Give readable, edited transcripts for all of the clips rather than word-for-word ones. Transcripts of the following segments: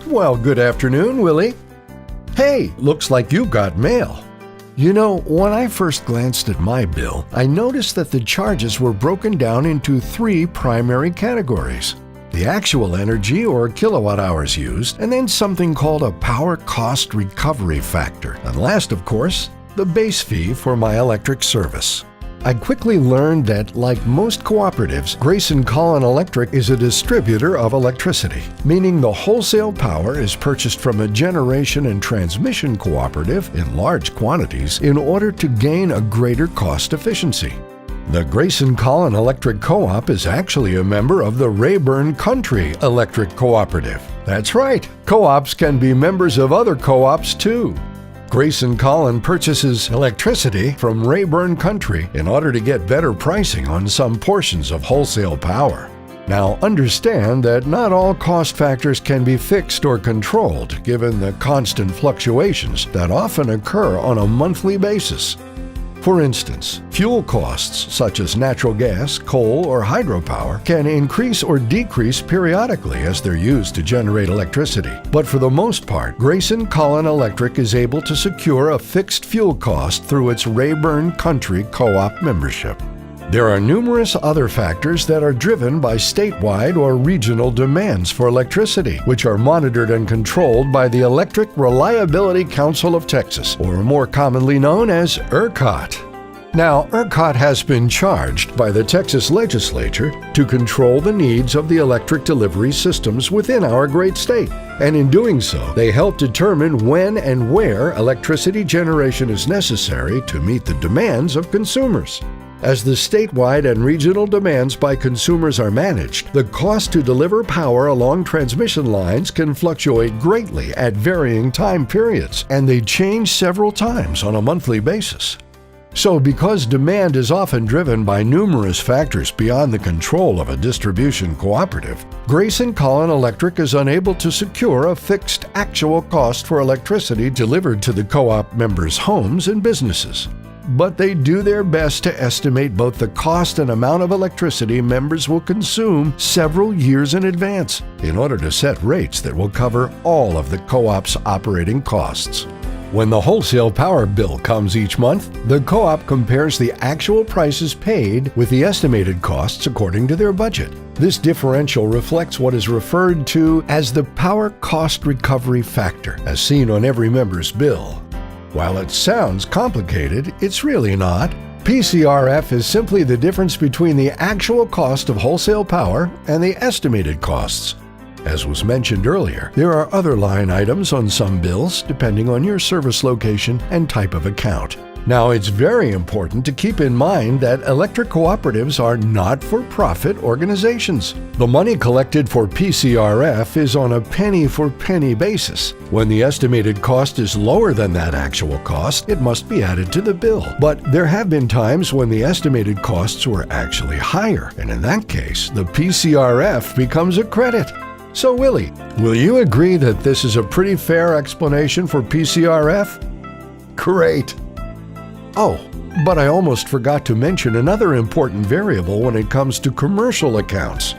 Well, good afternoon, Willie. Hey, looks like you got mail. You know, when I first glanced at my bill, I noticed that the charges were broken down into 3 primary categories: the actual energy or kilowatt hours used, and then something called a power cost recovery factor, and last, of course, the base fee for my electric service. I quickly learned that, like most cooperatives, Grayson-Collin Electric is a distributor of electricity, meaning the wholesale power is purchased from a generation and transmission cooperative in large quantities in order to gain a greater cost efficiency. The Grayson-Collin Electric Co-op is actually a member of the Rayburn Country Electric Cooperative. That's right, co-ops can be members of other co-ops too. Grayson-Collin purchases electricity from Rayburn Country in order to get better pricing on some portions of wholesale power. Now, understand that not all cost factors can be fixed or controlled given the constant fluctuations that often occur on a monthly basis. For instance, fuel costs such as natural gas, coal, or hydropower can increase or decrease periodically as they're used to generate electricity. But for the most part, Grayson-Collin Electric is able to secure a fixed fuel cost through its Rayburn Country Co-op membership. There are numerous other factors that are driven by statewide or regional demands for electricity, which are monitored and controlled by the Electric Reliability Council of Texas, or more commonly known as ERCOT. Now, ERCOT has been charged by the Texas legislature to control the needs of the electric delivery systems within our great state, and in doing so, they help determine when and where electricity generation is necessary to meet the demands of consumers. As the statewide and regional demands by consumers are managed, the cost to deliver power along transmission lines can fluctuate greatly at varying time periods, and they change several times on a monthly basis. So, because demand is often driven by numerous factors beyond the control of a distribution cooperative, Grayson-Collin Electric is unable to secure a fixed actual cost for electricity delivered to the co-op members' homes and businesses. But they do their best to estimate both the cost and amount of electricity members will consume several years in advance in order to set rates that will cover all of the co-op's operating costs. When the wholesale power bill comes each month, the co-op compares the actual prices paid with the estimated costs according to their budget. This differential reflects what is referred to as the power cost recovery factor, as seen on every member's bill. While it sounds complicated, it's really not. PCRF is simply the difference between the actual cost of wholesale power and the estimated costs. As was mentioned earlier, there are other line items on some bills depending on your service location and type of account. Now, it's very important to keep in mind that electric cooperatives are not-for-profit organizations. The money collected for PCRF is on a penny-for-penny basis. When the estimated cost is lower than that actual cost, it must be added to the bill. But there have been times when the estimated costs were actually higher, and in that case, the PCRF becomes a credit. So, Willie, will you agree that this is a pretty fair explanation for PCRF? Great! Oh, but I almost forgot to mention another important variable when it comes to commercial accounts: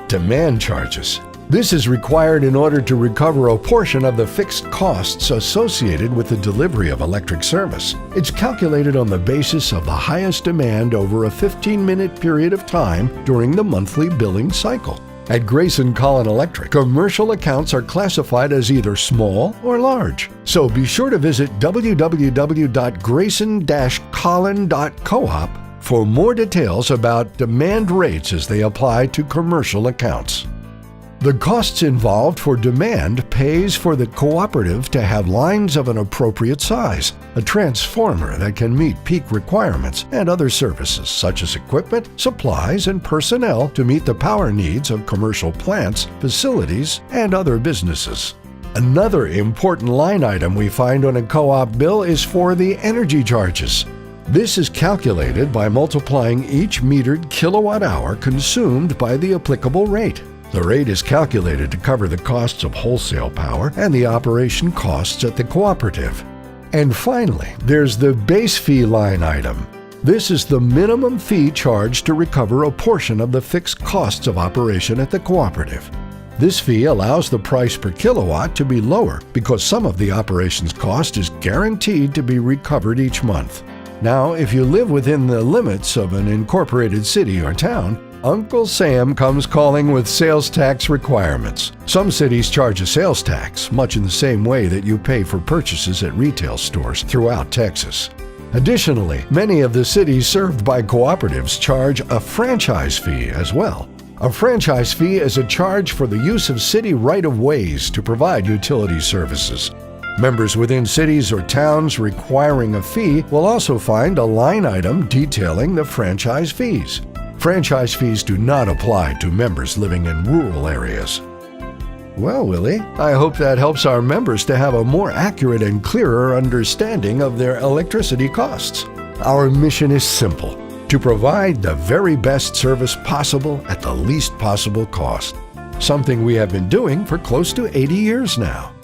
demand charges. This is required in order to recover a portion of the fixed costs associated with the delivery of electric service. It's calculated on the basis of the highest demand over a 15-minute period of time during the monthly billing cycle. At Grayson-Collin Electric, commercial accounts are classified as either small or large. So be sure to visit www.grayson-collin.coop for more details about demand rates as they apply to commercial accounts. The costs involved for demand pays for the cooperative to have lines of an appropriate size, a transformer that can meet peak requirements, and other services such as equipment, supplies, and personnel to meet the power needs of commercial plants, facilities, and other businesses. Another important line item we find on a co-op bill is for the energy charges. This is calculated by multiplying each metered kilowatt hour consumed by the applicable rate. The rate is calculated to cover the costs of wholesale power and the operation costs at the cooperative. And finally, there's the base fee line item. This is the minimum fee charged to recover a portion of the fixed costs of operation at the cooperative. This fee allows the price per kilowatt to be lower because some of the operations cost is guaranteed to be recovered each month. Now, if you live within the limits of an incorporated city or town, Uncle Sam comes calling with sales tax requirements. Some cities charge a sales tax, much in the same way that you pay for purchases at retail stores throughout Texas. Additionally, many of the cities served by cooperatives charge a franchise fee as well. A franchise fee is a charge for the use of city right-of-ways to provide utility services. Members within cities or towns requiring a fee will also find a line item detailing the franchise fees. Franchise fees do not apply to members living in rural areas. Well, Willie, I hope that helps our members to have a more accurate and clearer understanding of their electricity costs. Our mission is simple: to provide the very best service possible at the least possible cost. Something we have been doing for close to 80 years now.